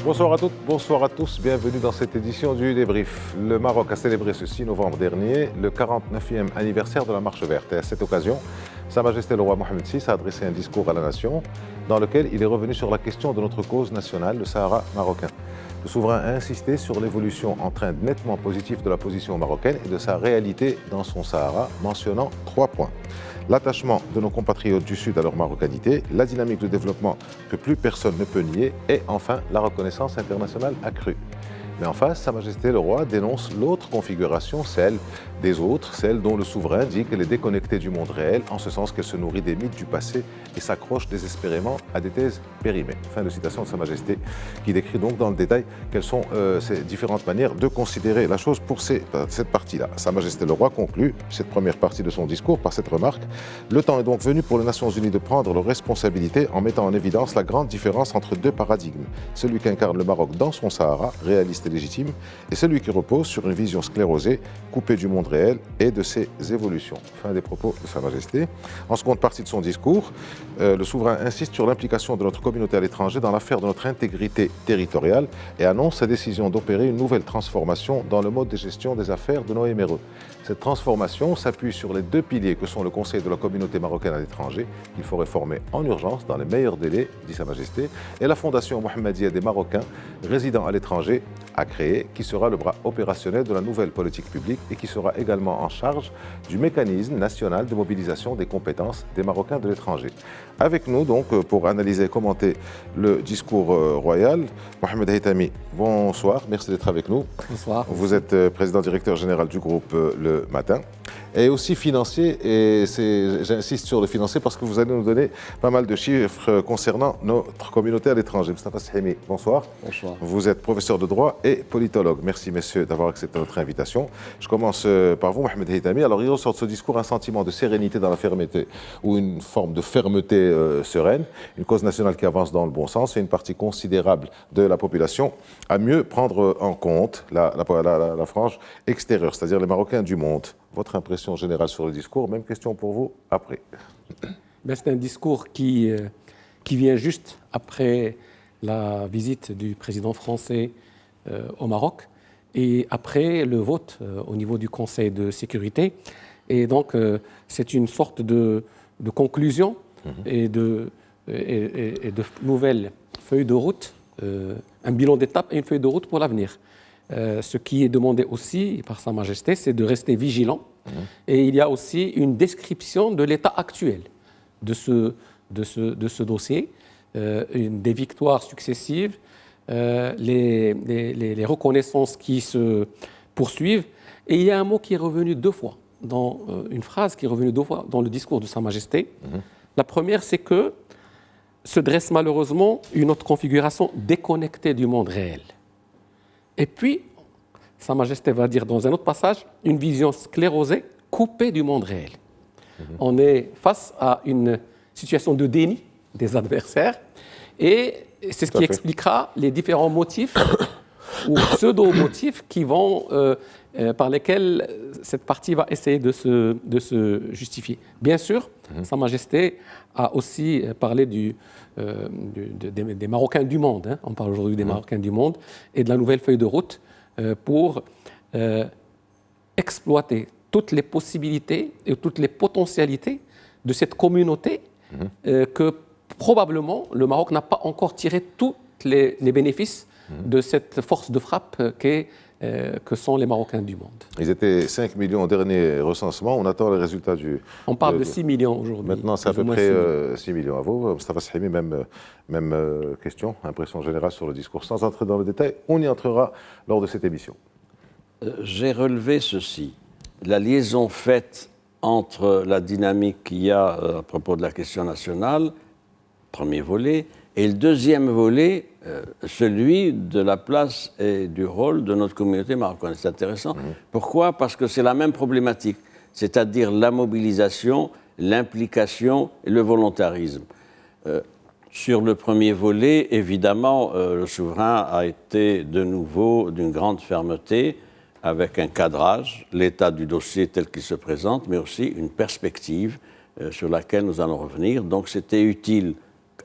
Bonsoir à toutes, bonsoir à tous, bienvenue dans cette édition du débrief. Le Maroc a célébré ce 6 novembre dernier le 49e anniversaire de la Marche verte. Et à cette occasion, Sa Majesté le roi Mohamed VI a adressé un discours à la nation dans lequel il est revenu sur la question de notre cause nationale, le Sahara marocain. Le souverain a insisté sur l'évolution en train nettement positive de la position marocaine et de sa réalité dans son Sahara, mentionnant 3 points. L'attachement de nos compatriotes du Sud à leur marocanité, la dynamique de développement que plus personne ne peut nier et enfin la reconnaissance internationale accrue. Mais en face, Sa Majesté le Roi dénonce l'autre configuration, celle des autres, celle dont le souverain dit qu'elle est déconnectée du monde réel, en ce sens qu'elle se nourrit des mythes du passé et s'accroche désespérément à des thèses périmées. Fin de citation de Sa Majesté, qui décrit donc dans le détail quelles sont ces différentes manières de considérer la chose pour cette partie-là. Sa Majesté le Roi conclut cette première partie de son discours par cette remarque. Le temps est donc venu pour les Nations Unies de prendre leurs responsabilités en mettant en évidence la grande différence entre deux paradigmes. Celui qu'incarne le Maroc dans son Sahara, réaliste et légitime, et celui qui repose sur une vision sclérosée, coupée du monde réel et de ses évolutions. Fin des propos de Sa Majesté. En seconde partie de son discours, le souverain insiste sur l'implication de notre communauté à l'étranger dans l'affaire de notre intégrité territoriale et annonce sa décision d'opérer une nouvelle transformation dans le mode de gestion des affaires de nos MRE. Cette transformation s'appuie sur les deux piliers que sont le Conseil de la communauté marocaine à l'étranger, qu'il faut réformer en urgence dans les meilleurs délais, dit Sa Majesté, et la Fondation Mohammedia des Marocains résidant à l'étranger à créer, qui sera le bras opérationnel de la nouvelle politique publique et qui sera également en charge du mécanisme national de mobilisation des compétences des Marocains de l'étranger. Avec nous donc pour analyser et commenter le discours royal, Mohamed Haytami, bonsoir, merci d'être avec nous. Bonsoir. Vous êtes président directeur général du groupe Le Matin et aussi financier, et j'insiste sur le financier parce que vous allez nous donner pas mal de chiffres concernant notre communauté à l'étranger. Moustapha Sahimi, bonsoir. Bonsoir. Vous êtes professeur de droit et politologue. Merci messieurs d'avoir accepté notre invitation. Je commence par vous, Mohamed Haytami. Alors il ressort de ce discours un sentiment de sérénité dans la fermeté, ou une forme de fermeté sereine, une cause nationale qui avance dans le bon sens et une partie considérable de la population à mieux prendre en compte la frange extérieure, c'est-à-dire les Marocains du monde. Votre impression générale sur le discours, même question pour vous après. C'est un discours qui vient juste après la visite du président français au Maroc et après le vote au niveau du Conseil de sécurité. Et donc, c'est une sorte de conclusion et de nouvelles feuilles de route, un bilan d'étape et une feuille de route pour l'avenir. Ce qui est demandé aussi par Sa Majesté, c'est de rester vigilant. Et il y a aussi une description de l'état actuel de ce dossier, des victoires successives, les reconnaissances qui se poursuivent. Et il y a un mot qui est revenu 2 fois, une phrase qui est revenue 2 fois dans le discours de Sa Majesté. La première, c'est que se dresse malheureusement une autre configuration déconnectée du monde réel. Et puis, Sa Majesté va dire dans un autre passage, une vision sclérosée, coupée du monde réel. On est face à une situation de déni des adversaires et c'est ce qui expliquera les différents motifs ou pseudo-motifs qui vont, par lesquels cette partie va essayer de se justifier. Bien sûr, Sa Majesté a aussi parlé des Marocains du monde. On parle aujourd'hui des Marocains du monde et de la nouvelle feuille de route pour exploiter toutes les possibilités et toutes les potentialités de cette communauté que probablement le Maroc n'a pas encore tiré tous les bénéfices de cette force de frappe que sont les Marocains du monde. Ils étaient 5 millions au dernier recensement. On attend les résultats du... On parle de 6 millions aujourd'hui. Maintenant, c'est à peu près 6 millions. À vous, Moustapha Sahimi, même question, impression générale sur le discours. Sans entrer dans le détail, on y entrera lors de cette émission. J'ai relevé ceci. La liaison faite entre la dynamique qu'il y a à propos de la question nationale, premier volet, et le deuxième volet, celui de la place et du rôle de notre communauté marocaine. C'est intéressant. Pourquoi ? Parce que c'est la même problématique, c'est-à-dire la mobilisation, l'implication et le volontarisme. Sur le premier volet, évidemment, le souverain a été de nouveau d'une grande fermeté, avec un cadrage, l'état du dossier tel qu'il se présente, mais aussi une perspective sur laquelle nous allons revenir. Donc c'était utile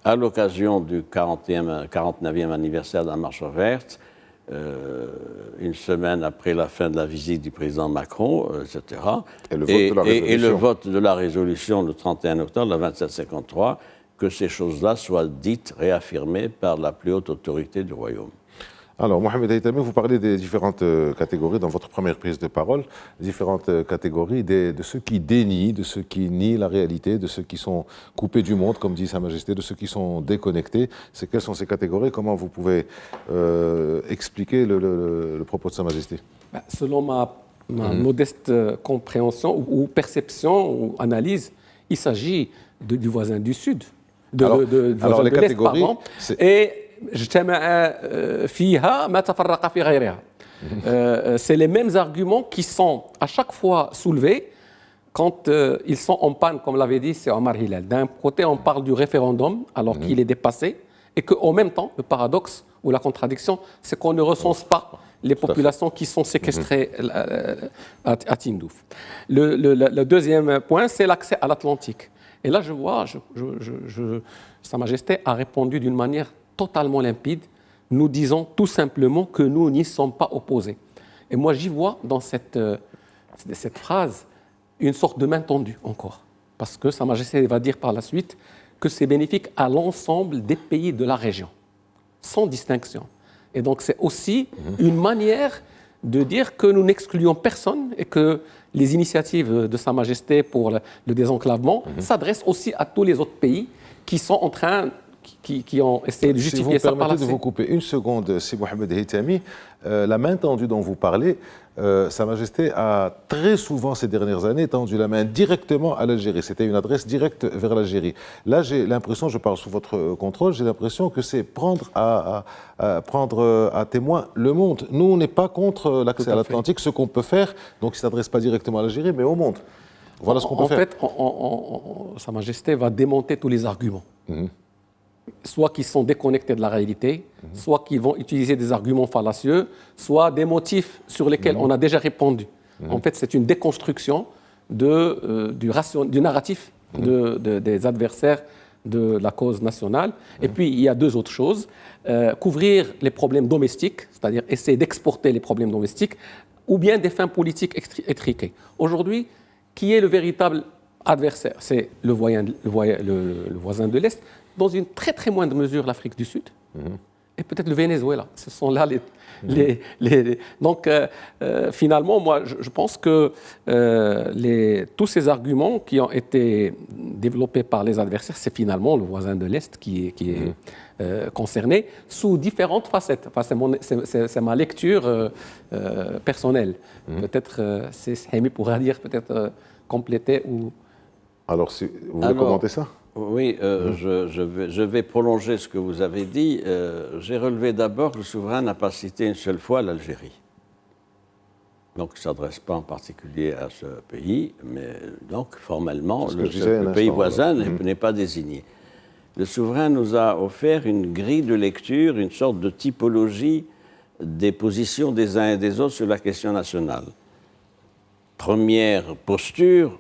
à l'occasion du 49e anniversaire de la Marche verte, une semaine après la fin de la visite du président Macron, etc. Et le vote de la résolution le 31 octobre, la 2753, que ces choses-là soient dites, réaffirmées par la plus haute autorité du royaume. Alors, Mohamed Haytami, vous parlez des différentes catégories dans votre première prise de parole, différentes catégories de ceux qui dénient, de ceux qui nient la réalité, de ceux qui sont coupés du monde, comme dit Sa Majesté, de ceux qui sont déconnectés. Quelles sont ces catégories? Comment vous pouvez expliquer le propos de Sa Majesté? Selon ma modeste compréhension ou perception ou analyse, il s'agit du voisin du Sud, du voisin de l'Est, pardon, et c'est les mêmes arguments qui sont à chaque fois soulevés quand ils sont en panne, comme l'avait dit c'est Omar Hilal. D'un côté, on parle du référendum alors qu'il est dépassé et qu'en même temps, le paradoxe ou la contradiction, c'est qu'on ne recense pas les populations qui sont séquestrées à Tindouf. Le deuxième point, c'est l'accès à l'Atlantique. Et là, je vois, Sa Majesté a répondu d'une manière totalement limpide, nous disons tout simplement que nous n'y sommes pas opposés. Et moi, j'y vois dans cette phrase une sorte de main tendue encore. Parce que Sa Majesté va dire par la suite que c'est bénéfique à l'ensemble des pays de la région, sans distinction. Et donc, c'est aussi une manière de dire que nous n'excluons personne et que les initiatives de Sa Majesté pour le désenclavement s'adressent aussi à tous les autres pays qui sont en train qui ont essayé de justifier ça par la suite. Si vous me permettez de vous couper une seconde, si Mohamed Haytami, la main tendue dont vous parlez, Sa Majesté a très souvent ces dernières années tendu la main directement à l'Algérie. C'était une adresse directe vers l'Algérie. Là, j'ai l'impression, je parle sous votre contrôle, j'ai l'impression que c'est prendre à témoin le monde. Nous, on n'est pas contre l'accès à l'Atlantique, ce qu'on peut faire, donc il ne s'adresse pas directement à l'Algérie, mais au monde. Voilà ce qu'on peut faire. En fait, Sa Majesté va démonter tous les arguments. Soit qu'ils sont déconnectés de la réalité, soit qu'ils vont utiliser des arguments fallacieux, soit des motifs sur lesquels on a déjà répondu. En fait, c'est une déconstruction du narratif des adversaires de la cause nationale. Et puis, il y a deux autres choses. Couvrir les problèmes domestiques, c'est-à-dire essayer d'exporter les problèmes domestiques, ou bien des fins politiques étriquées. Aujourd'hui, qui est le véritable adversaire? C'est le voisin de l'Est, dans une très très moindre mesure l'Afrique du Sud, et peut-être le Venezuela. Ce sont là Donc, finalement, moi, je pense que tous ces arguments qui ont été développés par les adversaires, c'est finalement le voisin de l'Est qui est concerné, sous différentes facettes. Enfin, c'est ma lecture personnelle. Peut-être, Hemi pourra dire, peut-être compléter ou... Alors, si vous voulez commenter ça? Oui, je vais prolonger ce que vous avez dit. J'ai relevé d'abord que le souverain n'a pas cité une seule fois l'Algérie. Donc, il ne s'adresse pas en particulier à ce pays, mais donc, formellement, le pays voisin n'est pas désigné. Le souverain nous a offert une grille de lecture, une sorte de typologie des positions des uns et des autres sur la question nationale. Première posture,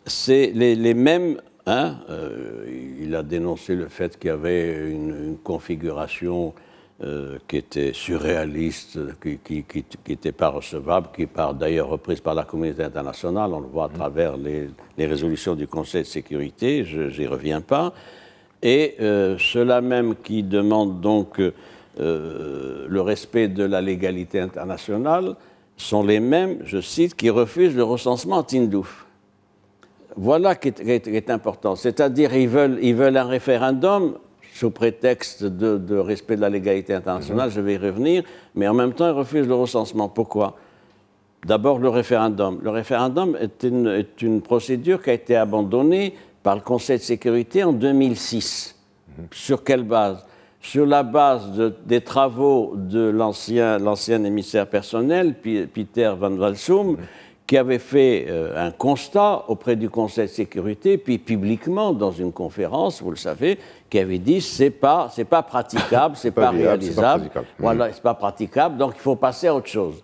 c'est les mêmes... il a dénoncé le fait qu'il y avait une configuration qui était surréaliste, qui n'était pas recevable, qui est d'ailleurs reprise par la communauté internationale. On le voit à travers les résolutions du Conseil de sécurité, je n'y reviens pas. Et ceux-là même qui demandent donc le respect de la légalité internationale sont les mêmes, je cite, qui refusent le recensement à Tindouf. Voilà qui est important. C'est-à-dire ils veulent un référendum sous prétexte de respect de la légalité internationale, je vais y revenir, mais en même temps ils refusent le recensement. Pourquoi? D'abord le référendum. Le référendum est une procédure qui a été abandonnée par le Conseil de sécurité en 2006. Sur quelle base? Sur la base des travaux de l'ancien émissaire personnel, Peter van Walsum, qui avait fait un constat auprès du Conseil de sécurité, puis publiquement dans une conférence, vous le savez, qui avait dit c'est pas praticable, c'est pas réalisable, voilà, c'est pas praticable, donc il faut passer à autre chose.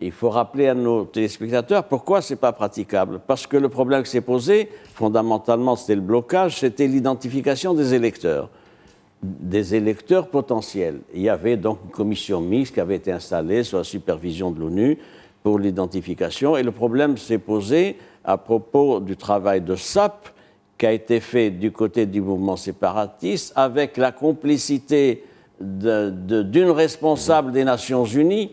il faut rappeler à nos téléspectateurs pourquoi ce n'est pas praticable. Parce que le problème qui s'est posé, fondamentalement, c'était le blocage, c'était l'identification des électeurs potentiels. Il y avait donc une commission mixte qui avait été installée sous la supervision de l'ONU pour l'identification. Et le problème s'est posé à propos du travail de SAP qui a été fait du côté du mouvement séparatiste avec la complicité d'une responsable des Nations Unies,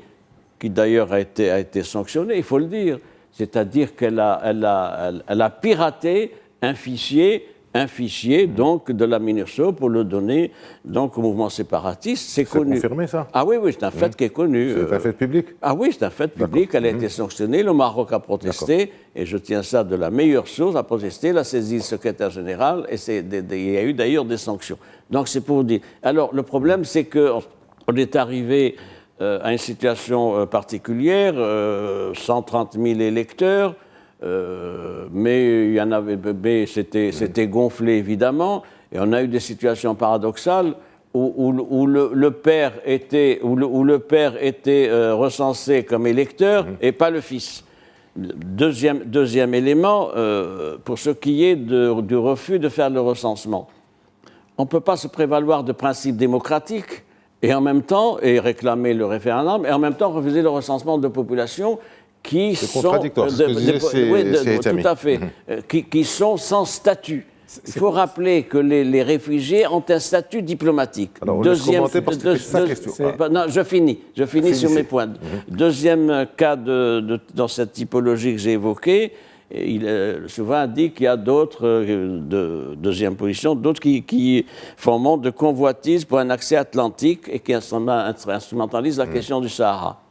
qui d'ailleurs a été sanctionnée, il faut le dire. C'est-à-dire qu'elle a piraté un fichier donc, de la MINURSO pour le donner donc, au mouvement séparatiste. C'est connu. C'est confirmé, ça? Ah oui, c'est un fait qui est connu. C'est un fait public? Ah oui, c'est un fait public. Elle a été sanctionnée. Le Maroc a protesté, et je tiens ça de la meilleure source, a protesté, l'a saisi le secrétaire général, et il y a eu d'ailleurs des sanctions. Donc c'est pour dire. Alors le problème, c'est qu'on est arrivé à une situation particulière, 130 000 électeurs, mais il y en avait, c'était gonflé évidemment, et on a eu des situations paradoxales où le père était recensé comme électeur et pas le fils. Deuxième élément, pour ce qui est du refus de faire le recensement. On ne peut pas se prévaloir de principes démocratiques et en même temps, et réclamer le référendum, et en même temps refuser le recensement de populations qui sont... C'est contradictoire, ce que disait tout à fait, qui sont sans statut. Il faut rappeler que les réfugiés ont un statut diplomatique. Alors, non, je finis sur mes points. Deuxième cas dans cette typologie que j'ai évoquée, il souvent dit qu'il y a d'autres, deuxième position, d'autres qui font montre de convoitise pour un accès atlantique et qui instrumentalisent la question du Sahara.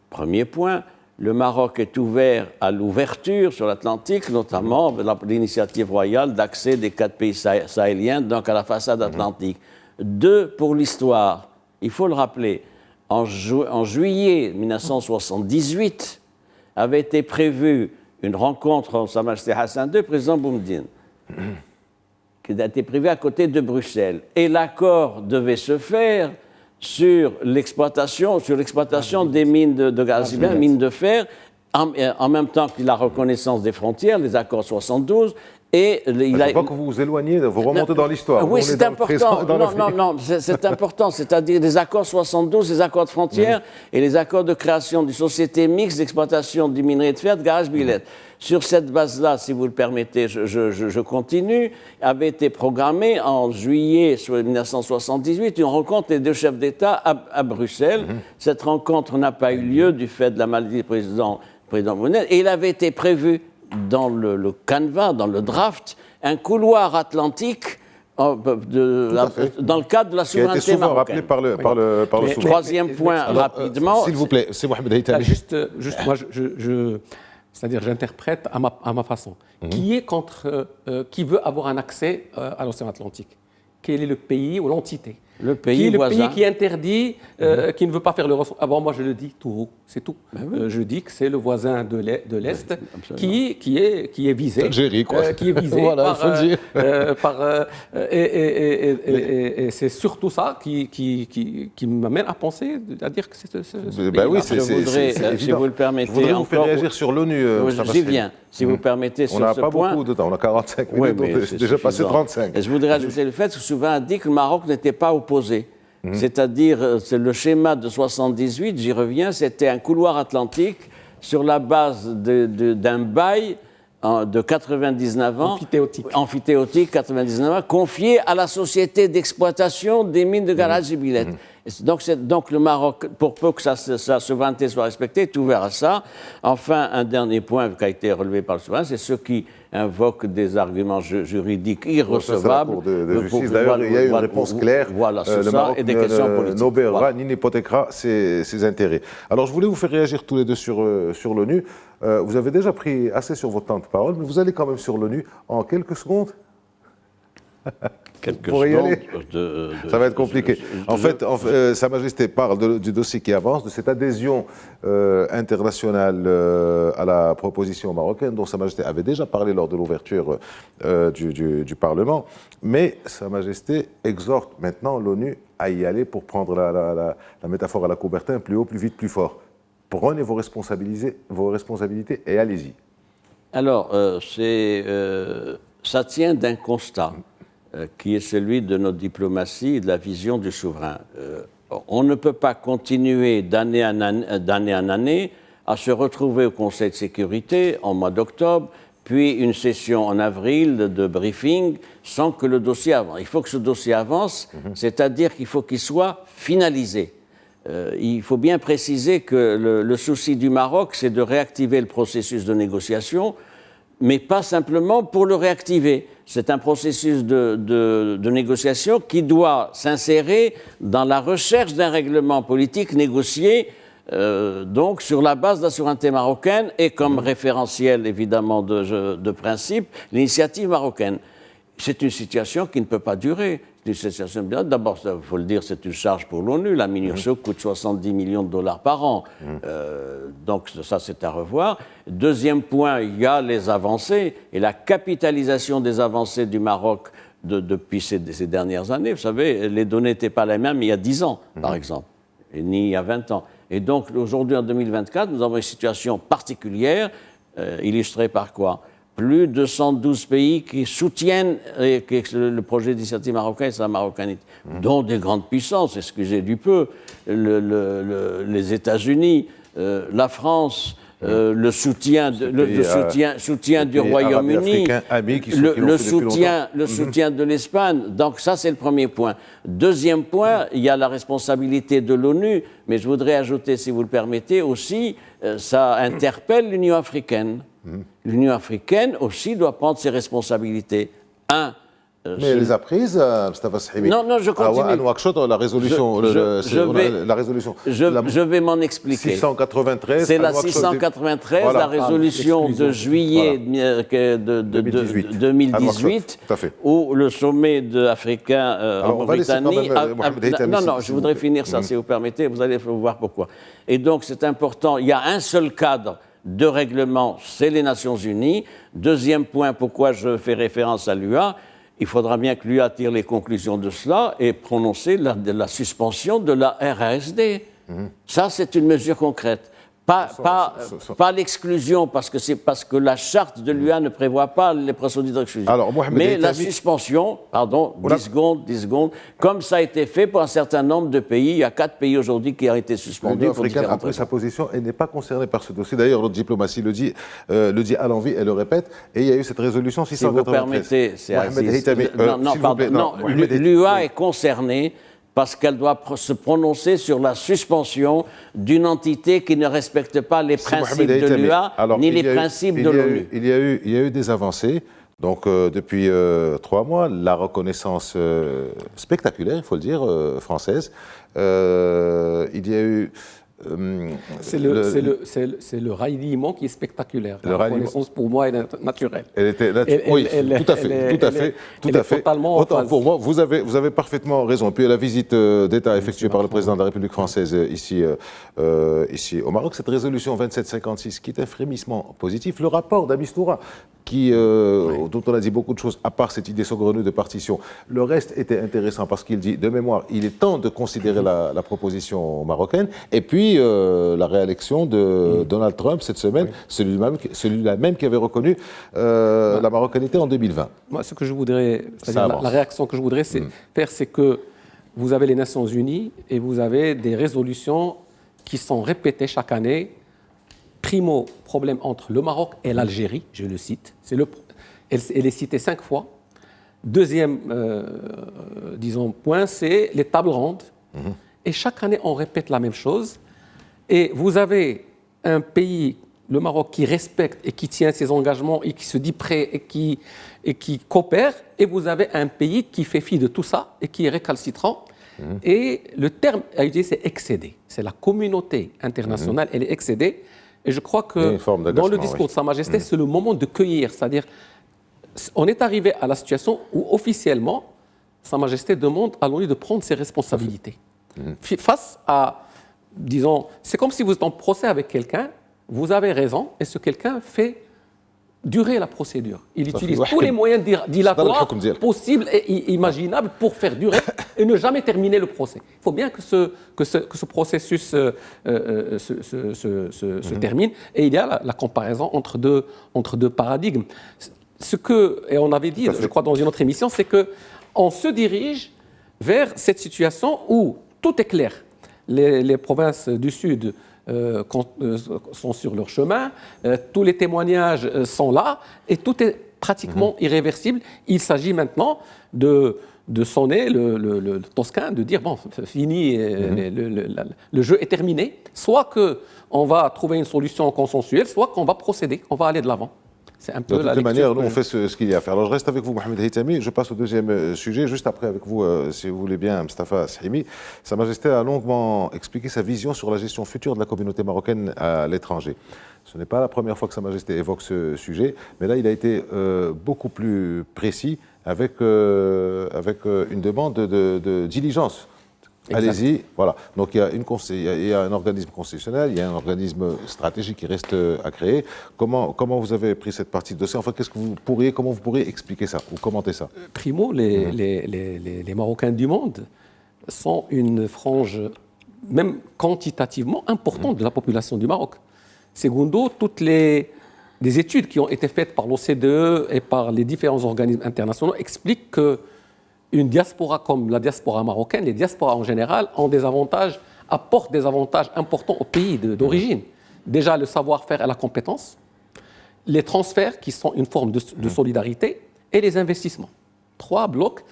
Premier point, le Maroc est ouvert à l'ouverture sur l'Atlantique, notamment l'initiative royale d'accès des 4 pays sahéliens donc à la façade atlantique. 2, pour l'histoire, il faut le rappeler, en juillet 1978 avait été prévue une rencontre entre Sa Majesté Hassan II et le président Boumediene, qui a été prévue à côté de Bruxelles. Et l'accord devait se faire sur l'exploitation des mines de gaz, mines de fer, en même temps que la reconnaissance des frontières, les accords 72. Et je vois que vous vous éloignez, vous remontez dans l'histoire. Oui, c'est important. Non, c'est important. C'est-à-dire les accords 72, les accords de frontières et les accords de création d'une société mixte d'exploitation du minerai de fer de Garage-Billet. Sur cette base-là, si vous le permettez, je continue, avait été programmée en juillet 1978 une rencontre des 2 chefs d'État à Bruxelles. Cette rencontre n'a pas eu lieu du fait de la maladie du président Boumediene, et il avait été prévu dans le canevas, dans le draft, un couloir atlantique dans le cadre de la souveraineté marocaine. Qui a été souvent rappelé par le souverain. Troisième point, rapidement. S'il vous plaît, c'est Mohamed Haïtami. Juste moi, c'est-à-dire j'interprète à ma façon. Qui veut avoir un accès à l'océan Atlantique? Quel est le pays ou l'entité? Le pays voisin. Le pays qui interdit, qui ne veut pas faire le recensement. Avant, moi, je le dis tout haut, c'est tout. Je dis que c'est le voisin de l'Est qui est visé. Algérie, quoi. Qui est visé voilà, et c'est surtout ça qui m'amène à penser, à dire que c'est ce ben oui, je voudrais, si vous le permettez, je voudrais vous faire réagir sur l'ONU. J'y viens. Si vous permettez, sur ce point... On n'a pas beaucoup de temps, on a 45 minutes, donc c'est déjà passé 35. Et je voudrais ajouter le fait que souvent on dit que le Maroc n'était pas opposé. C'est-à-dire, c'est le schéma de 78, j'y reviens, c'était un couloir atlantique sur la base d'un bail de 99 ans, amphithéotique 99 ans, confié à la société d'exploitation des mines de Garage-Billet. Donc le Maroc, pour peu que sa souveraineté soit respectée, est ouvert à ça. Enfin, un dernier point qui a été relevé par le souverain, c'est ceux qui invoquent des arguments juridiques irrecevables. D'ailleurs, il y a une réponse claire. Voilà, c'est le ça, Maroc et des questions politiques. n'obérera ni n'hypothéquera ses intérêts. Alors, je voulais vous faire réagir tous les deux sur l'ONU. Vous avez déjà pris assez sur votre temps de parole, mais vous allez quand même sur l'ONU en quelques secondes. Pour y aller. Ça va être compliqué. En fait, Sa Majesté parle du dossier qui avance, de cette adhésion internationale à la proposition marocaine, dont Sa Majesté avait déjà parlé lors de l'ouverture du Parlement. Mais Sa Majesté exhorte maintenant l'ONU à y aller, pour prendre la métaphore à la Coubertin, plus haut, plus vite, plus fort. prenez vos responsabilités et allez-y. Alors, ça tient d'un constat qui est celui de notre diplomatie et de la vision du souverain. On ne peut pas continuer d'année en année à se retrouver au Conseil de sécurité en mois d'octobre, puis une session en avril de briefing sans que le dossier avance. Il faut que ce dossier avance, c'est-à-dire qu'il faut qu'il soit finalisé. Il faut bien préciser que le souci du Maroc, c'est de réactiver le processus de négociation, mais pas simplement pour le réactiver. C'est un processus de négociation qui doit s'insérer dans la recherche d'un règlement politique négocié donc sur la base de la souveraineté marocaine et comme référentiel évidemment de principe, l'initiative marocaine. C'est une situation qui ne peut pas durer. D'abord, il faut le dire, c'est une charge pour l'ONU. La MINURSO coûte 70 millions de dollars par an. Donc ça, c'est à revoir. Deuxième point, il y a les avancées et la capitalisation des avancées du Maroc depuis ces dernières années. Vous savez, les données n'étaient pas les mêmes il y a 10 ans, par exemple, ni il y a 20 ans. Et donc, aujourd'hui, en 2024, nous avons une situation particulière, illustrée par quoi ? Plus de 112 pays qui soutiennent le projet d'initiative marocaine et sa marocanité, dont des grandes puissances, excusez du peu, les États-Unis, la France, le soutien du Royaume-Uni, le soutien de l'Espagne. Donc ça, c'est le premier point. Deuxième point, il y a la responsabilité de l'ONU, mais je voudrais ajouter, si vous le permettez, aussi, ça interpelle l'Union africaine. L'Union africaine aussi doit prendre ses responsabilités. Mais elle les a prises, Mustafa Sahimi. Non, je continue. La résolution. Je vais m'en expliquer. 693. C'est la 693, voilà. La résolution de juillet 2018, où le sommet africain en Mauritanie. Non, je voudrais finir ça, si vous permettez, vous allez voir pourquoi. Et donc, c'est important, il y a un seul cadre de règlement, c'est les Nations Unies. Deuxième point, pourquoi je fais référence à l'UA, il faudra bien que l'UA tire les conclusions de cela et prononcer la suspension de la RASD. Ça, c'est une mesure concrète. Pas l'exclusion, parce que la charte de l'UA ne prévoit pas les procédures d'exclusion. Mais la suspension, 10 secondes, comme ça a été fait pour un certain nombre de pays. Il y a 4 pays aujourd'hui qui ont été suspendus. L'Union africaine a pris sa position et n'est pas concernée par ce dossier. D'ailleurs, notre diplomatie le dit à l'envi et le répète. Et il y a eu cette résolution 693. Si vous permettez, c'est l'UA est concernée parce qu'elle doit se prononcer sur la suspension d'une entité qui ne respecte pas les principes de l'UA ni les principes de l'ONU. Il y a eu des avancées. Donc, depuis 3 mois, la reconnaissance spectaculaire, il faut le dire, française. Il y a eu... C'est le ralliement qui est spectaculaire. La reconnaissance, pour moi, est naturelle. Oui, tout à fait. Totalement autant pour moi, vous avez parfaitement raison. Et puis la visite d'État effectuée par le président de la République française ici au Maroc, cette résolution 2756 qui est un frémissement positif, le rapport d'Amistoura dont on a dit beaucoup de choses, à part cette idée saugrenue de partition. Le reste était intéressant parce qu'il dit, de mémoire, il est temps de considérer la proposition marocaine. Et puis, la réélection de Donald Trump cette semaine, celui-là même qui avait reconnu la marocanité en 2020. Moi, ce que je voudrais, c'est-à-dire la réaction que je voudrais faire, c'est que vous avez les Nations Unies et vous avez des résolutions qui sont répétées chaque année. Primo, problème entre le Maroc et l'Algérie, je le cite. Elle est citée 5 fois. Deuxième, point, c'est les tables rondes. Et chaque année, on répète la même chose. Et vous avez un pays, le Maroc, qui respecte et qui tient ses engagements et qui se dit prêt et qui coopère. Et vous avez un pays qui fait fi de tout ça et qui est récalcitrant. Et le terme à utiliser, c'est excédé. C'est la communauté internationale, elle est excédée. Et je crois que dans le discours de Sa Majesté, c'est le moment de cueillir. C'est-à-dire, on est arrivé à la situation où officiellement, Sa Majesté demande à l'ONU de prendre ses responsabilités. Face à, disons, c'est comme si vous êtes en procès avec quelqu'un, vous avez raison, et ce quelqu'un fait durer la procédure. Il utilise tous les moyens dilatoires possibles et imaginables pour faire durer et ne jamais terminer le procès. Il faut bien que ce processus se termine. Et il y a la comparaison entre deux paradigmes. Et on avait dit, je crois dans une autre émission, c'est qu'on se dirige vers cette situation où tout est clair. Les provinces du Sud sont sur leur chemin, tous les témoignages sont là et tout est pratiquement irréversible. Il s'agit maintenant de sonner le Toscan, de dire bon, fini, le jeu est terminé. Soit qu'on va trouver une solution consensuelle, soit qu'on va procéder, on va aller de l'avant. C'est un peu de toute manière, nous, on fait ce qu'il y a à faire. Alors, je reste avec vous, Mohamed Haytami. Je passe au deuxième sujet, juste après avec vous, si vous voulez bien, Mustafa Shahimi. Sa Majesté a longuement expliqué sa vision sur la gestion future de la communauté marocaine à l'étranger. Ce n'est pas la première fois que Sa Majesté évoque ce sujet, mais là, il a été beaucoup plus précis avec une demande de diligence. Allez-y, voilà. Donc il y a un organisme constitutionnel, il y a un organisme stratégique qui reste à créer. Comment vous avez pris cette partie de dossier? En fait, comment vous pourriez expliquer ça ou commenter ça? Primo, les Marocains du monde sont une frange, même quantitativement importante de la population du Maroc. Secondo, toutes les études qui ont été faites par l'OCDE et par les différents organismes internationaux expliquent que une diaspora comme la diaspora marocaine, les diasporas en général, apportent des avantages importants au pays d'origine. Déjà, le savoir-faire et la compétence, les transferts qui sont une forme de solidarité et les investissements. 3 blocs.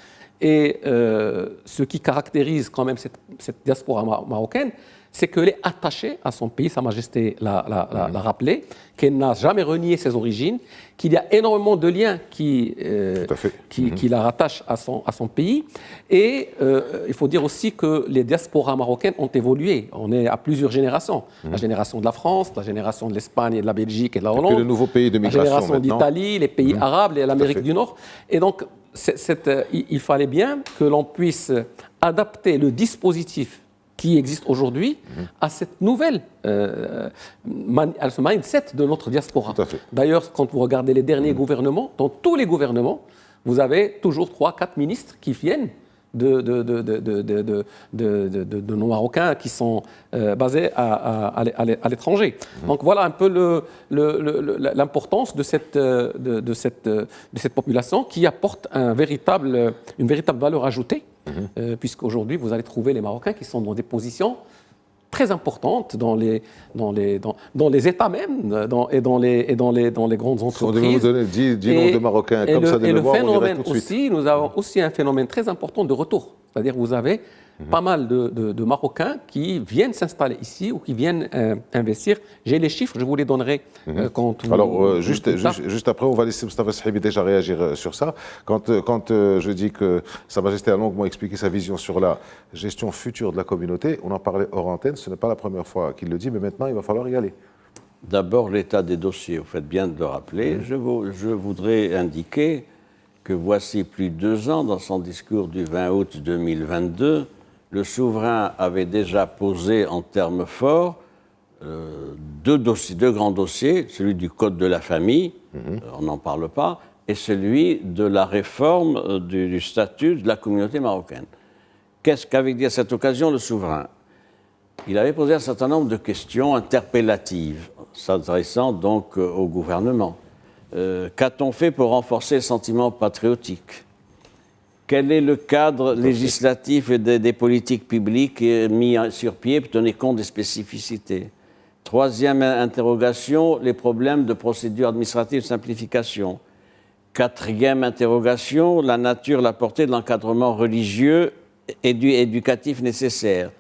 Et ce qui caractérise quand même cette diaspora marocaine, c'est qu'elle est attachée à son pays, Sa Majesté l'a rappelé, qu'elle n'a jamais renié ses origines, qu'il y a énormément de liens qui la rattachent à son pays. Et il faut dire aussi que les diasporas marocaines ont évolué. On est à plusieurs générations. La génération de la France, la génération de l'Espagne et de la Belgique et de la Hollande. Le nouveau pays de migration, la génération d'Italie, les pays arabes et l'Amérique du Nord. Et donc, il fallait bien que l'on puisse adapter le dispositif qui existe aujourd'hui à cette nouvelle à ce mindset de notre diaspora. D'ailleurs, quand vous regardez les derniers gouvernements, dans tous les gouvernements, vous avez toujours 3-4 ministres qui viennent de nos Marocains qui sont basés à l'étranger. Donc voilà un peu l'importance de cette population qui apporte une véritable valeur ajoutée, puisqu'aujourd'hui vous allez trouver les Marocains qui sont dans des positions très importantes dans les États même et dans les grandes entreprises. Si on devait nous donner 10 noms de Marocains comme ça, et le phénomène aussi, nous avons aussi un phénomène très important de retour. C'est-à-dire vous avez pas mal de Marocains qui viennent s'installer ici ou qui viennent investir. J'ai les chiffres, je vous les donnerai quand vous... Alors, juste après, on va laisser Mustafa Shahimi déjà réagir sur ça. Quand je dis que Sa Majesté a longuement expliqué sa vision sur la gestion future de la communauté, on en parlait hors antenne, ce n'est pas la première fois qu'il le dit, mais maintenant, il va falloir y aller. D'abord, l'état des dossiers, vous faites bien de le rappeler. Je voudrais indiquer que voici plus de 2 ans, dans son discours du 20 août 2022, le souverain avait déjà posé en termes forts 2 grands dossiers, celui du Code de la famille, on n'en parle pas, et celui de la réforme du statut de la communauté marocaine. Qu'est-ce qu'avait dit à cette occasion le souverain? Il avait posé un certain nombre de questions interpellatives, s'adressant donc au gouvernement. Qu'a-t-on fait pour renforcer le sentiment patriotique? Quel est le cadre législatif et des politiques publiques mis sur pied pour tenir compte des spécificités? 3e interrogation, les problèmes de procédure administrative de simplification. 4e interrogation, la nature, la portée de l'encadrement religieux et éducatif nécessaire.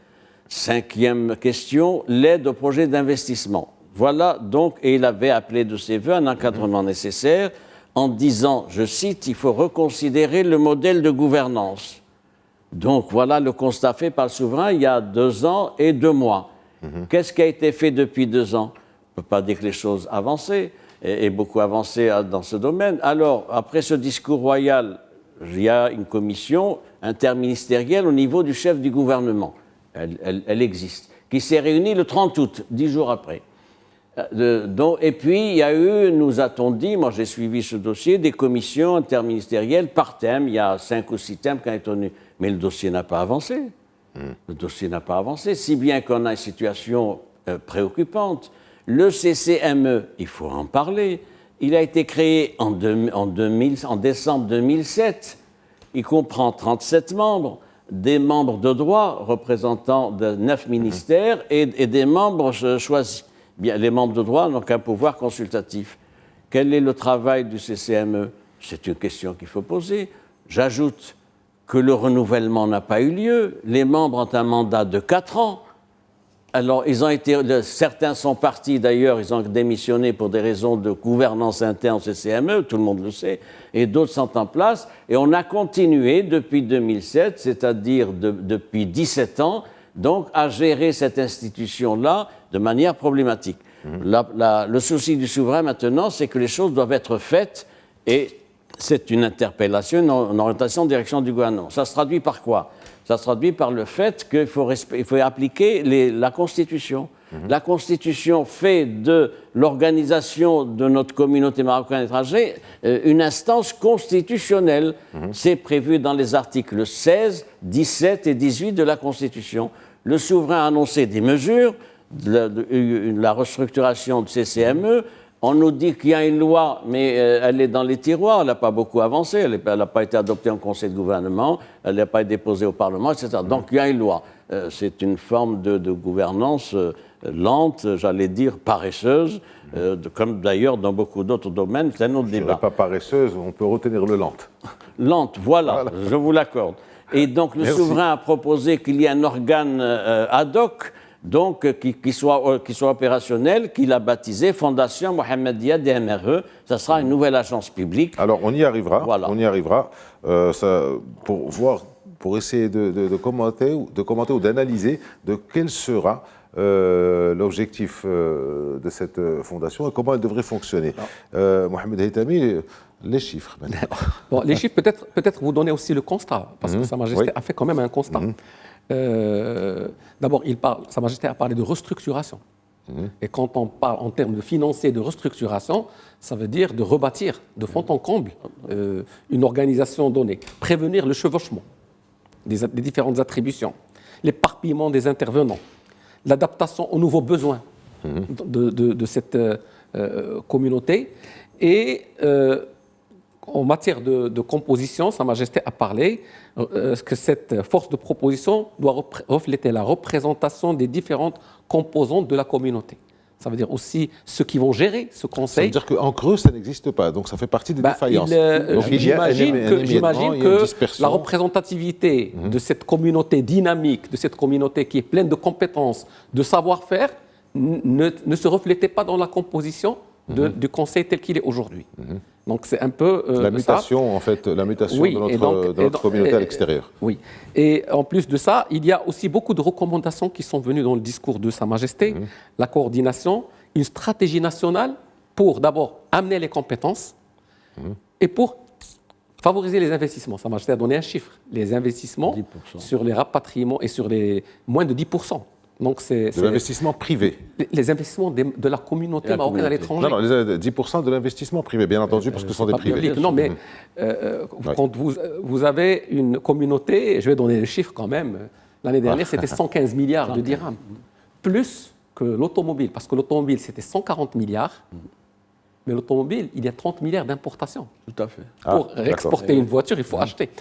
5e question, l'aide au projet d'investissement. Voilà donc, et il avait appelé de ses voeux un encadrement nécessaire en disant, je cite, il faut reconsidérer le modèle de gouvernance. Donc voilà le constat fait par le souverain il y a 2 ans et 2 mois. Qu'est-ce qui a été fait depuis 2 ans? On ne peut pas dire que les choses avancent, et beaucoup avancé dans ce domaine. Alors, après ce discours royal, il y a une commission interministérielle au niveau du chef du gouvernement. Elle existe, qui s'est réunie le 30 août, 10 jours après. Et puis, il y a eu, nous a-t-on dit, moi j'ai suivi ce dossier, des commissions interministérielles par thème. Il y a 5 ou 6 thèmes qui ont été tenus. Mais le dossier n'a pas avancé. Le dossier n'a pas avancé, si bien qu'on a une situation préoccupante. Le CCME, il faut en parler, il a été créé en décembre 2007. Il comprend 37 membres, des membres de droit représentant de 9 ministères et des membres choisis. Bien, les membres de droit n'ont qu'un pouvoir consultatif. Quel est le travail du CCME? C'est une question qu'il faut poser. J'ajoute que le renouvellement n'a pas eu lieu. Les membres ont un mandat de 4 ans. Alors, certains sont partis d'ailleurs, ils ont démissionné pour des raisons de gouvernance interne au CCME, tout le monde le sait, et d'autres sont en place. Et on a continué depuis 2007, c'est-à-dire depuis 17 ans, donc à gérer cette institution-là de manière problématique. Le souci du souverain maintenant, c'est que les choses doivent être faites et c'est une interpellation, une orientation en direction du gouvernement. Ça se traduit par quoi? Ça se traduit par le fait qu'il faut appliquer la Constitution. La Constitution fait de l'organisation de notre communauté marocaine à l'étranger une instance constitutionnelle. C'est prévu dans les articles 16, 17 et 18 de la Constitution. Le souverain a annoncé des mesures, la restructuration du CCME. On nous dit qu'il y a une loi, mais elle est dans les tiroirs, elle n'a pas beaucoup avancé, elle n'a pas été adoptée en Conseil de gouvernement, elle n'a pas été déposée au Parlement, etc. Donc il y a une loi. C'est une forme de gouvernance lente, j'allais dire paresseuse, comme d'ailleurs dans beaucoup d'autres domaines, c'est un autre débat. Je ne dirais pas paresseuse, on peut retenir le lente. Lente, voilà. Je vous l'accorde. Et donc le souverain a proposé qu'il y ait un organe ad hoc, donc qui soit opérationnel, qu'il a baptisé Fondation Mohammedia DMRE. Ça sera une nouvelle agence publique. Alors on y arrivera. Voilà. On y arrivera pour essayer de commenter ou d'analyser de quel sera l'objectif de cette fondation et comment elle devrait fonctionner. Mohamed Haytami, les chiffres maintenant. Bon, les chiffres, peut-être vous donnez aussi le constat, parce que Sa Majesté a fait quand même un constat. D'abord, Sa Majesté a parlé de restructuration. Et quand on parle en termes de financier de restructuration, ça veut dire de rebâtir de fond en comble une organisation donnée, prévenir le chevauchement des différentes attributions, l'éparpillement des intervenants, l'adaptation aux nouveaux besoins de cette communauté. Et en matière de composition, Sa Majesté a parlé que cette force de proposition doit refléter la représentation des différentes composantes de la communauté. Ça veut dire aussi ceux qui vont gérer ce conseil. Ça veut dire qu'en creux, ça n'existe pas, donc ça fait partie des défaillances. J'imagine que la représentativité de cette communauté dynamique, de cette communauté qui est pleine de compétences, de savoir-faire, ne se reflétait pas dans la composition du conseil tel qu'il est aujourd'hui. Donc c'est un peu la mutation, en fait, la mutation oui, de notre communauté à l'extérieur. Oui. Et en plus de ça, il y a aussi beaucoup de recommandations qui sont venues dans le discours de Sa Majesté. La coordination, une stratégie nationale pour d'abord amener les compétences et pour favoriser les investissements. Sa Majesté a donné un chiffre. Les investissements 10%. Sur les rapatriements et sur les moins de 10%. Donc de l'investissement privé. Les investissements de la communauté marocaine à l'étranger. Non, les 10% de l'investissement privé, bien entendu, parce que ce sont des privés. Public. Non, mais quand vous avez une communauté, je vais donner le chiffre quand même, l'année dernière, c'était 115 milliards de dirhams, plus que l'automobile, parce que l'automobile, c'était 140 milliards, mais l'automobile, il y a 30 milliards d'importations. Tout à fait. Pour exporter une voiture, il faut acheter.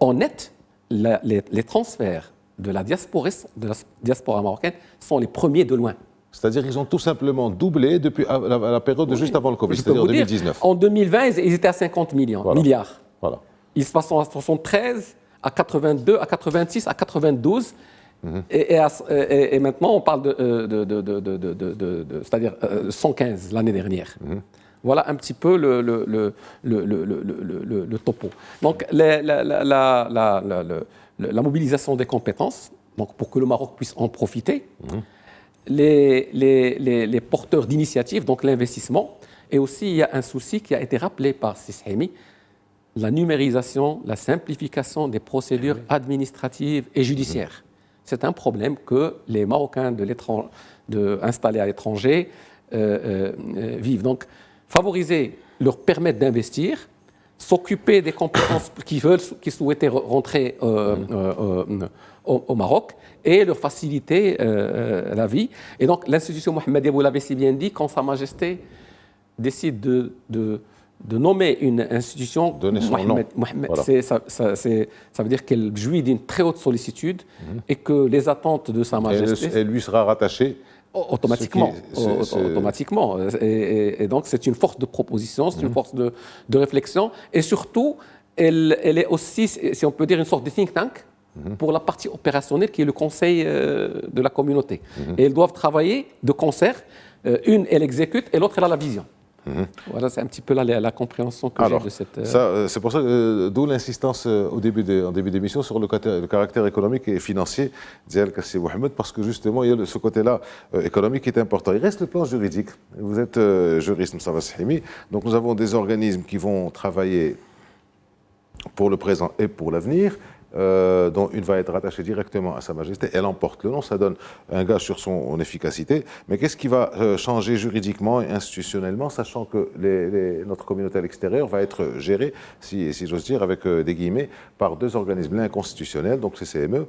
En net, les transferts de la diaspora marocaine sont les premiers de loin. C'est-à-dire qu'ils ont tout simplement doublé depuis la période juste avant le Covid, c'est-à-dire 2019. En 2020, ils étaient à 50 milliards. Voilà. Ils se passent à 73, à 82, à 86, à 92. Et maintenant, on parle c'est-à-dire 115 l'année dernière. Voilà un petit peu le topo. Donc, la mobilisation des compétences, donc pour que le Maroc puisse en profiter, les porteurs d'initiatives, donc l'investissement, et aussi il y a un souci qui a été rappelé par Sissaimi, la numérisation, la simplification des procédures administratives et judiciaires. C'est un problème que les Marocains installés à l'étranger vivent. Donc, favoriser, leur permettre d'investir, s'occuper des compétences qui souhaitaient rentrer au Maroc et leur faciliter la vie. Et donc, l'institution Mohammedia, vous l'avez si bien dit, quand Sa Majesté décide de nommer une institution, donner son nom. Voilà. Ça veut dire qu'elle jouit d'une très haute sollicitude et que les attentes de Sa Majesté... Et lui sera rattaché automatiquement. Automatiquement. Et donc, c'est une force de proposition, c'est une force de réflexion. Et surtout, elle est aussi, si on peut dire, une sorte de think tank pour la partie opérationnelle qui est le conseil de la communauté. Et elles doivent travailler de concert. Une, elle exécute et l'autre, elle a la vision. Voilà, c'est un petit peu la compréhension que j'ai de cette... C'est pour ça, d'où l'insistance en début d'émission sur le caractère économique et financier d'El Kassi Mohamed, parce que justement, il y a ce côté-là économique qui est important. Il reste le plan juridique. Vous êtes juriste, Moussafa Sahimi, donc nous avons des organismes qui vont travailler pour le présent et pour l'avenir. Dont une va être rattachée directement à Sa Majesté, elle emporte le nom, ça donne un gage sur son efficacité. Mais qu'est-ce qui va changer juridiquement et institutionnellement, sachant que notre communauté à l'extérieur va être gérée, si j'ose dire, avec des guillemets, par deux organismes, l'un constitutionnel, donc CCME,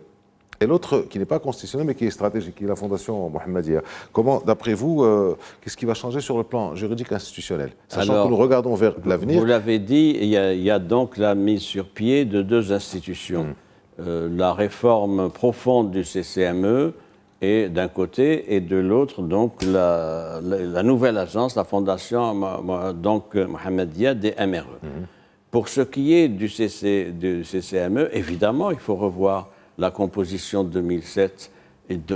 et l'autre qui n'est pas constitutionnel mais qui est stratégique, qui est la Fondation Mohammedia. Comment, d'après vous, qu'est-ce qui va changer sur le plan juridique institutionnel, sachant que nous regardons vers l'avenir? Vous l'avez dit, il y a donc la mise sur pied de deux institutions. La réforme profonde du CCME et d'un côté, et de l'autre, donc la nouvelle agence, la Fondation donc Mohammedia des MRE. Pour ce qui est du CCME, évidemment, il faut revoir la composition de 2007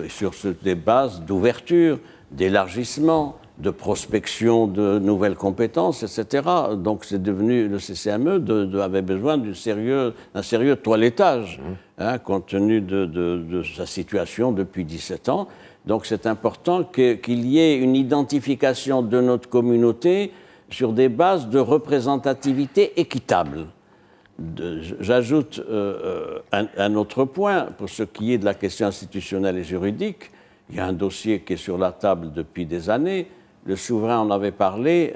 sur des bases d'ouverture, d'élargissement, de prospection de nouvelles compétences, etc. Donc c'est devenu, le CCME avait besoin d'un sérieux toilettage, compte tenu de sa situation depuis 17 ans. Donc c'est important qu'il y ait une identification de notre communauté sur des bases de représentativité équitable. J'ajoute un autre point, pour ce qui est de la question institutionnelle et juridique. Il y a un dossier qui est sur la table depuis des années. Le souverain en avait parlé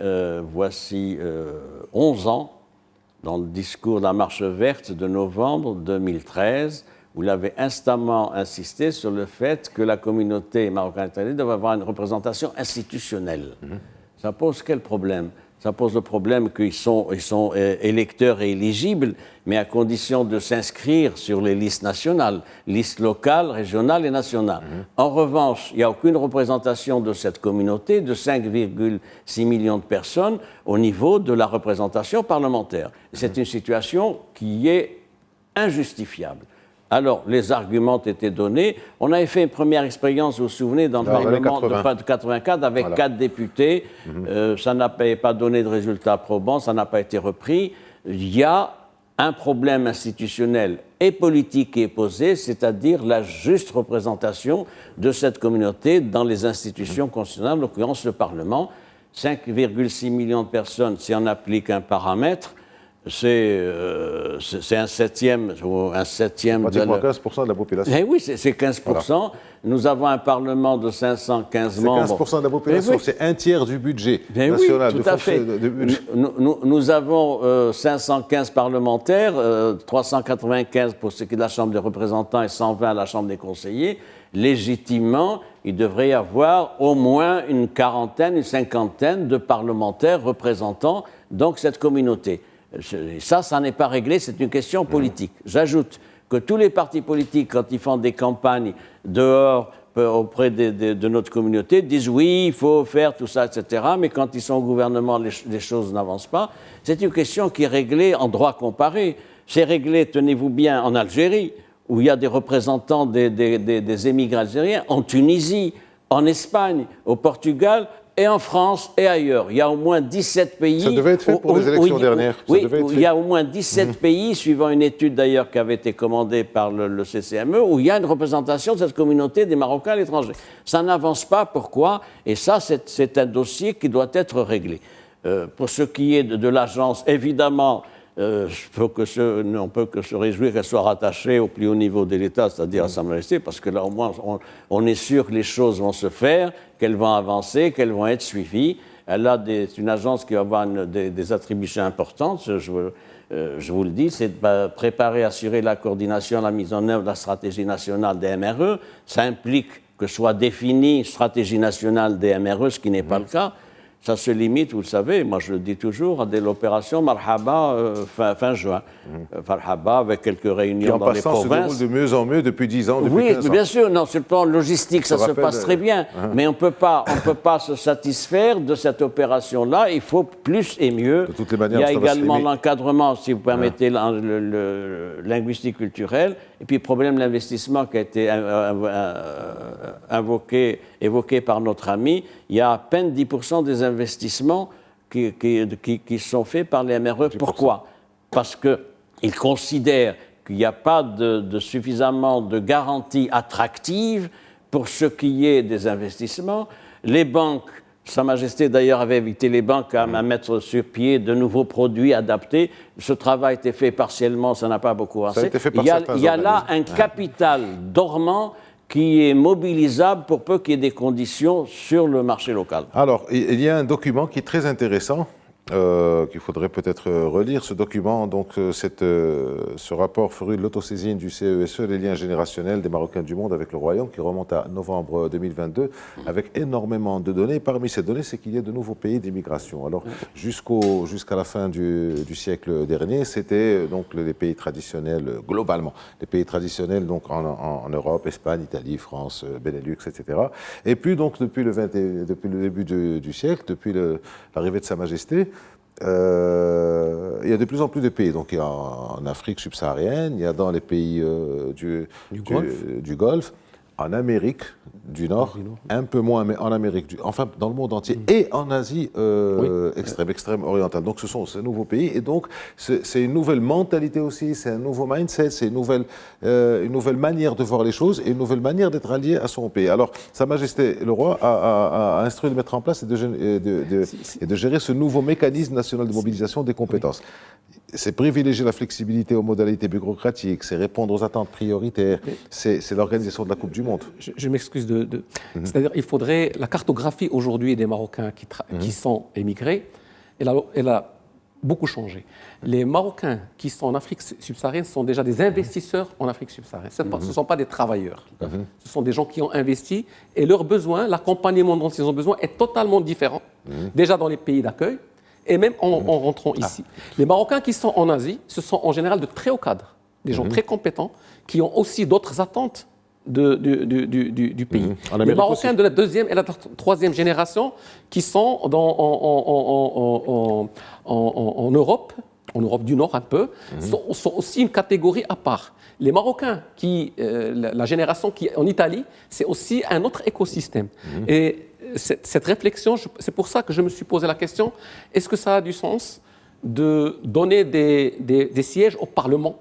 voici 11 ans, dans le discours de la Marche verte de novembre 2013, où il avait instamment insisté sur le fait que la communauté marocaine devait avoir une représentation institutionnelle. Ça pose quel problème ? Ça pose le problème qu'ils sont électeurs et éligibles, mais à condition de s'inscrire sur les listes nationales, listes locales, régionales et nationales. En revanche, il n'y a aucune représentation de cette communauté de 5,6 millions de personnes au niveau de la représentation parlementaire. C'est une situation qui est injustifiable. Alors, les arguments étaient donnés. On avait fait une première expérience, vous vous souvenez, dans le Parlement de 84 avec 4 députés. Ça n'avait pas donné de résultats probants, ça n'a pas été repris. Il y a un problème institutionnel et politique qui est posé, c'est-à-dire la juste représentation de cette communauté dans les institutions constitutionnelles, en l'occurrence le Parlement. 5,6 millions de personnes, si on applique un paramètre, c'est un septième pratiquement 15% de la population. Eh oui, c'est 15%. Voilà. Nous avons un Parlement de 515 membres. C'est 15% de la population, oui. C'est un tiers du budget national. Oui, tout à fait. Nous avons 515 parlementaires, 395 pour ce qui est de la Chambre des représentants et 120 à la Chambre des conseillers. Légitimement, il devrait y avoir au moins une cinquantaine de parlementaires représentant donc cette communauté. Ça n'est pas réglé, c'est une question politique. J'ajoute que tous les partis politiques, quand ils font des campagnes dehors auprès de notre communauté, disent oui, il faut faire tout ça, etc. Mais quand ils sont au gouvernement, les choses n'avancent pas. C'est une question qui est réglée en droit comparé. C'est réglé, tenez-vous bien, en Algérie, où il y a des représentants des émigrés algériens, en Tunisie, en Espagne, au Portugal, et en France et ailleurs. Il y a au moins 17 pays... Ça devait être fait pour les élections dernières. Oui, il y a au moins 17 pays, suivant une étude d'ailleurs qui avait été commandée par le CCME, où il y a une représentation de cette communauté des Marocains à l'étranger. Ça n'avance pas, pourquoi? Et ça, c'est un dossier qui doit être réglé. Pour ce qui est de l'agence, évidemment, on peut que se réjouir qu'elle soit rattachée au plus haut niveau de l'État, c'est-à-dire à Sa Majesté, parce que là, au moins, on est sûr que les choses vont se faire, qu'elles vont avancer, qu'elles vont être suivies. Elle a une agence qui va avoir des attributions importantes, je vous le dis, c'est de préparer, assurer la coordination, la mise en œuvre de la stratégie nationale des MRE. Ça implique que soit définie une stratégie nationale des MRE, ce qui n'est pas le cas. Ça se limite, vous le savez, moi je le dis toujours, à l'opération Marhaba fin juin. Marhaba avec quelques réunions dans les provinces. Qui en passant se déroule de mieux en mieux depuis 10 ans, depuis oui, 15 ans. bien sûr, non, sur le plan logistique, ça se passe très bien. Mais on ne peut pas se satisfaire de cette opération-là. Il faut plus et mieux. De toutes les manières, il y a également l'encadrement, si vous permettez, le linguistique culturel. Et puis, le problème de l'investissement qui a été évoqué par notre ami, il y a à peine 10% des investissements qui sont faits par les MRE. Pourquoi ? Parce qu'ils considèrent qu'il n'y a pas suffisamment de garanties attractives pour ce qui est des investissements. Les banques, Sa Majesté d'ailleurs avait invité les banques à mettre sur pied de nouveaux produits adaptés. Ce travail a été fait partiellement, ça n'a pas beaucoup avancé. Ça a été fait par il y a là un capital dormant qui est mobilisable pour peu qu'il y ait des conditions sur le marché local. Alors, il y a un document qui est très intéressant, qu'il faudrait peut-être relire. Ce document, donc, ce rapport fruit de l'autosaisine du CESE, les liens générationnels des Marocains du monde avec le Royaume, qui remonte à novembre 2022, avec énormément de données. Parmi ces données, c'est qu'il y a de nouveaux pays d'immigration. Alors, jusqu'à la fin du siècle dernier, c'était donc les pays traditionnels, globalement, les pays traditionnels donc en Europe, Espagne, Italie, France, Benelux, etc. Et puis, donc, depuis le début du siècle, depuis l'arrivée de Sa Majesté, il y a de plus en plus de pays. Donc, il y a en Afrique subsaharienne, il y a dans les pays du Golfe, en Amérique du Nord, un peu moins, mais en Amérique, enfin dans le monde entier, et en Asie extrême orientale. Donc, ce sont ces nouveaux pays, et donc c'est une nouvelle mentalité aussi, c'est un nouveau mindset, c'est une nouvelle manière de voir les choses et une nouvelle manière d'être allié à son pays. Alors, Sa Majesté le Roi a instruit de mettre en place et de gérer ce nouveau mécanisme national de mobilisation des compétences. C'est privilégier la flexibilité aux modalités bureaucratiques, c'est répondre aux attentes prioritaires, c'est l'organisation de la Coupe du Monde. Je m'excuse c'est-à-dire il faudrait la cartographie aujourd'hui des Marocains qui sont émigrés, elle a beaucoup changé. Les Marocains qui sont en Afrique subsaharienne sont déjà des investisseurs en Afrique subsaharienne. Ce ne sont pas des travailleurs. Ce sont des gens qui ont investi et leurs besoins, l'accompagnement dont ils ont besoin est totalement différent, déjà dans les pays d'accueil et même en rentrant ici. Les Marocains qui sont en Asie, ce sont en général de très hauts cadres, des gens très compétents qui ont aussi d'autres attentes du pays. Les Marocains de la deuxième et la troisième génération qui sont en Europe du Nord un peu, sont aussi une catégorie à part. Les Marocains, la génération qui est en Italie, c'est aussi un autre écosystème. Et cette réflexion, c'est pour ça que je me suis posé la question, est-ce que ça a du sens de donner des sièges au Parlement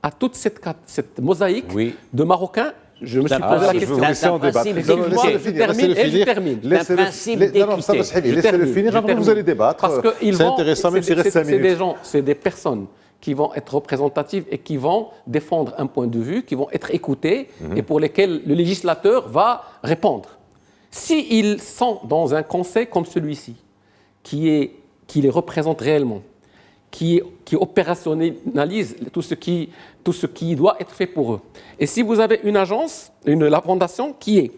à toute cette mosaïque de Marocains? Je me suis posé la question. Je termine. Laissez-le finir, après vous allez débattre. C'est intéressant, même s'il reste 5 minutes. C'est des personnes qui vont être représentatives et qui vont défendre un point de vue, qui vont être écoutées et pour lesquelles le législateur va répondre. S'ils sont dans un conseil comme celui-ci, qui les représente réellement, qui opérationnalise tout ce qui doit être fait pour eux. Et si vous avez une agence, la fondation qui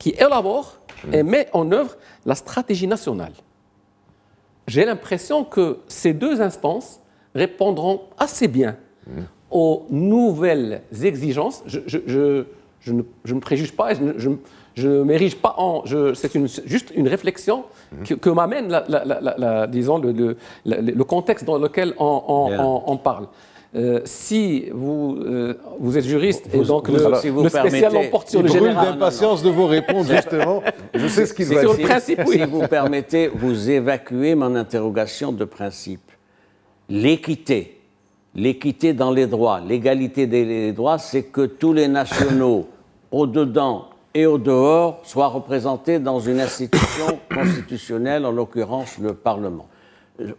élabore et met en œuvre la stratégie nationale, j'ai l'impression que ces deux instances répondront assez bien aux nouvelles exigences. Je ne préjuge pas, je ne m'érige pas c'est juste une réflexion que m'amène, disons, le contexte dans lequel on parle. Si vous êtes juriste et donc le spécial l'emporte sur le général. Il brûle d'impatience de vous répondre, justement. Je sais ce qu'il va dire. Sur le principe, oui. Si vous permettez, vous évacuez mon interrogation de principe. L'équité dans les droits, l'égalité des droits, c'est que tous les nationaux, au-dedans et au dehors, soient représentés dans une institution constitutionnelle, en l'occurrence le Parlement.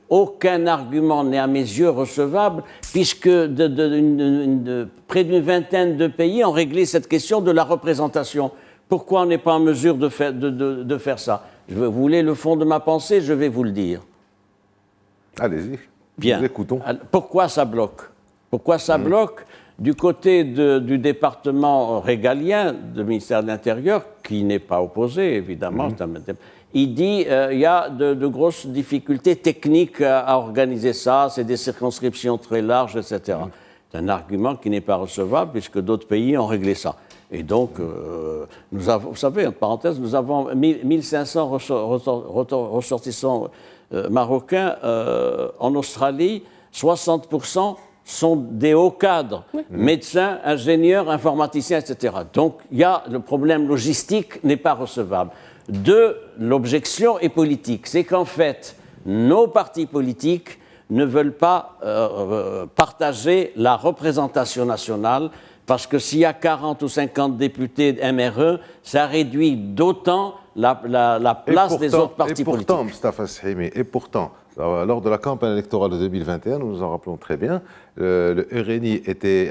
aucun argument n'est à mes yeux recevable, puisque près d'une vingtaine de pays ont réglé cette question de la représentation. Pourquoi on n'est pas en mesure de faire ça? Vous voulez le fond de ma pensée? Je vais vous le dire. Allez-y, bien. Nous écoutons. Pourquoi ça bloque? Pourquoi ça bloque? Du côté du département régalien, du ministère de l'Intérieur, qui n'est pas opposé, évidemment, il dit il y a de grosses difficultés techniques à organiser ça, c'est des circonscriptions très larges, etc. C'est un argument qui n'est pas recevable, puisque d'autres pays ont réglé ça. Et donc, nous avons, vous savez, en parenthèse, nous avons 1500 ressortissants marocains en Australie, 60% sont des hauts cadres, médecins, ingénieurs, informaticiens, etc. Donc, le problème logistique n'est pas recevable. L'objection est politique. C'est qu'en fait, nos partis politiques ne veulent pas partager la représentation nationale, parce que s'il y a 40 ou 50 députés MRE, ça réduit d'autant la place des autres partis politiques. Mustafa Shehimi, et pourtant, lors de la campagne électorale de 2021, nous nous en rappelons très bien, le RNI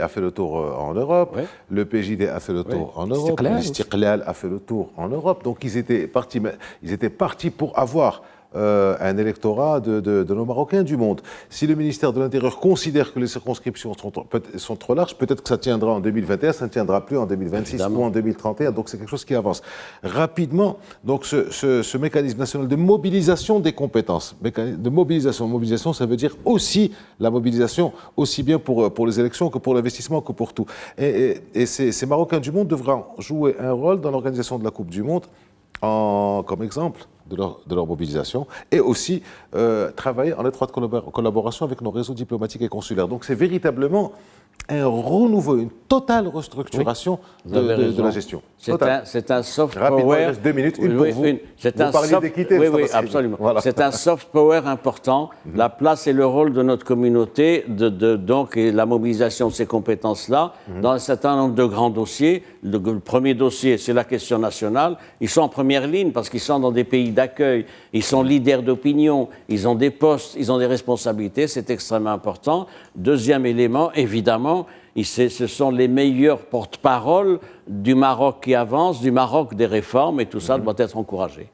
a fait le tour en Europe, le PJD a fait le tour en Europe, l'Istiqlal a fait le tour en Europe. Donc ils étaient partis pour avoir un électorat de nos Marocains du monde. Si le ministère de l'Intérieur considère que les circonscriptions sont trop larges, peut-être que ça tiendra en 2021, ça ne tiendra plus en 2026 Évidemment. Ou en 2031, donc c'est quelque chose qui avance rapidement. Donc ce mécanisme national de mobilisation des compétences, mobilisation, ça veut dire aussi la mobilisation, aussi bien pour les élections que pour l'investissement, que pour tout. Et ces Marocains du monde devront jouer un rôle dans l'organisation de la Coupe du Monde comme exemple de leur mobilisation, et aussi travailler en étroite collaboration avec nos réseaux diplomatiques et consulaires. Donc c'est véritablement un renouveau, une totale restructuration de la gestion. C'est un soft Rapidement, power. il reste 2 minutes, une pour vous. Vous parliez d'équité. Oui, absolument. Voilà. C'est un soft power important. La place et le rôle de notre communauté, donc, et la mobilisation de ces compétences-là, dans un certain nombre de grands dossiers. Le premier dossier, c'est la question nationale. Ils sont en première ligne parce qu'ils sont dans des pays d'accueil. Ils sont leaders d'opinion. Ils ont des postes, ils ont des responsabilités. C'est extrêmement important. Deuxième élément, évidemment, ce sont les meilleurs porte-parole du Maroc qui avance, du Maroc des réformes, et tout ça doit être encouragé.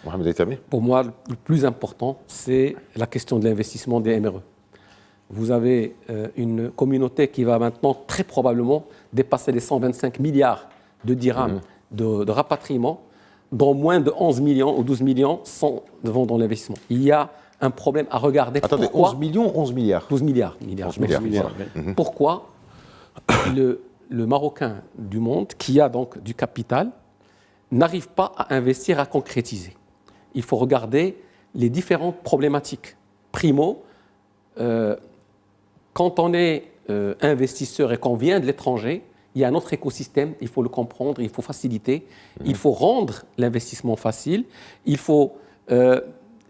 Mohamed Aitami. Pour moi, le plus important, c'est la question de l'investissement des MRE. Vous avez une communauté qui va maintenant très probablement dépasser les 125 milliards de dirhams de rapatriement, dont moins de 11 millions ou 12 millions vont dans l'investissement. Il y a un problème à regarder. Attendez, pourquoi 11 millions, 11 milliards 12 milliards. Pourquoi le Marocain du monde, qui a donc du capital, n'arrive pas à investir, à concrétiser? Il faut regarder les différentes problématiques. Primo, quand on est investisseur et qu'on vient de l'étranger, il y a un autre écosystème, il faut le comprendre, il faut faciliter, il faut rendre l'investissement facile, il faut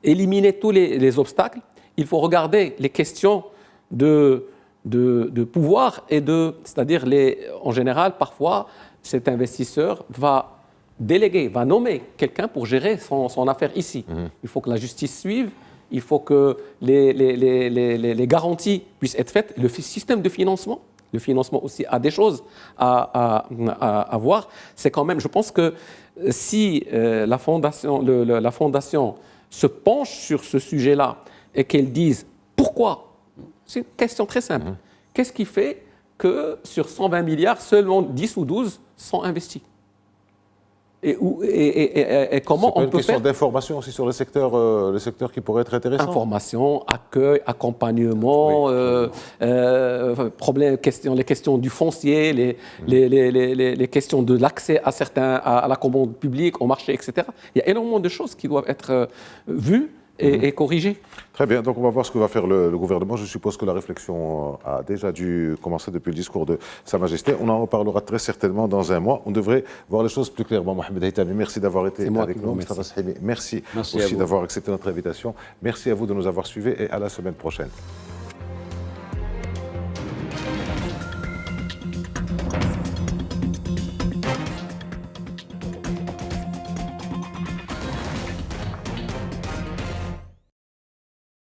éliminer tous les obstacles, il faut regarder les questions de pouvoir et c'est-à-dire en général, parfois, cet investisseur va déléguer, va nommer quelqu'un pour gérer son affaire ici. Il faut que la justice suive, il faut que les garanties puissent être faites. Le système de financement, le financement aussi a des choses à voir. C'est quand même, je pense que si la fondation se penche sur ce sujet-là et qu'elle dise pourquoi, c'est une question très simple. Qu'est-ce qui fait que sur 120 milliards, seulement 10 ou 12 sont investis? Et comment on peut faire? C'est une question d'information aussi sur le secteur qui pourrait être intéressant. Information, accueil, accompagnement, les questions du foncier, les questions de l'accès à la commande publique, au marché, etc. Il y a énormément de choses qui doivent être vues et corrigées. Très bien, donc on va voir ce que va faire le gouvernement. Je suppose que la réflexion a déjà dû commencer depuis le discours de Sa Majesté. On en reparlera très certainement dans un mois. On devrait voir les choses plus clairement. Mohamed Aitami, merci d'avoir été avec nous. Merci aussi d'avoir accepté notre invitation. Merci à vous de nous avoir suivis et à la semaine prochaine.